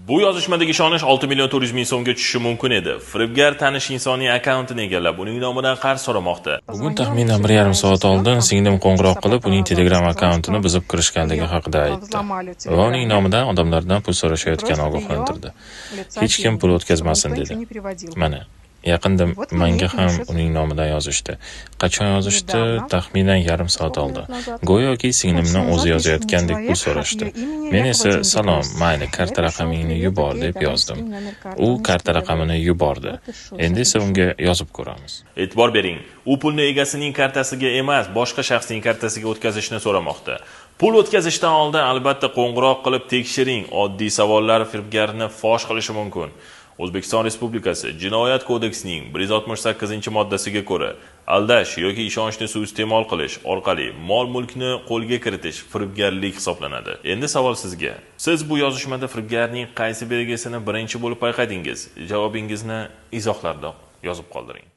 Bu yozishmadagi ishonish 6 million 400 ming so'mga tushishi mumkin edi. Firibgar tanish insonning akkauntini egallab, uning nomidan qarz so'ramoqda. Bugun taxminan 1,5 soat oldin singlim qo'ng'iroq qilib, uning Telegram akkauntini buzib kirishganligi haqida aytdi. Va uning nomidan odamlardan pul so'rashayotgani ogohlantirdi. Hech kim pul o'tkazmasin dedi. Mana, yaqinda menga ham uning nomidan yozishdi. Qachon yozishdi? Taxminan yarim soat oldin. Go'yoki singlimni o'zi yozayotgandek pul so'rashdi. Men esa salom, mayli, karta raqamingni yubor deb yozdim. U karta raqamini yubordi. Endi esa unga yozib ko'ramiz. E'tibor bering, u pulni egasining kartasiga emas, boshqa shaxsning kartasiga o'tkazishni so'ramoqda. Pul o'tkazishdan oldin albatta qo'ng'iroq qilib tekshiring. Oddiy savollar firibgarni fosh qilishi mumkin. O'zbekiston Respublikasi Jinoyat kodeksining 168-moddasiga ko'ra, aldash yoki ishonchni suiiste'mol qilish orqali mol-mulkni qo'lga kiritish firibgarlik hisoblanadi. Endi savol sizga. Siz bu yozishmada firibgarning qaysi belgisini birinchi bo'lib payqadingiz? Javobingizni izohlarda yozib qoldiring.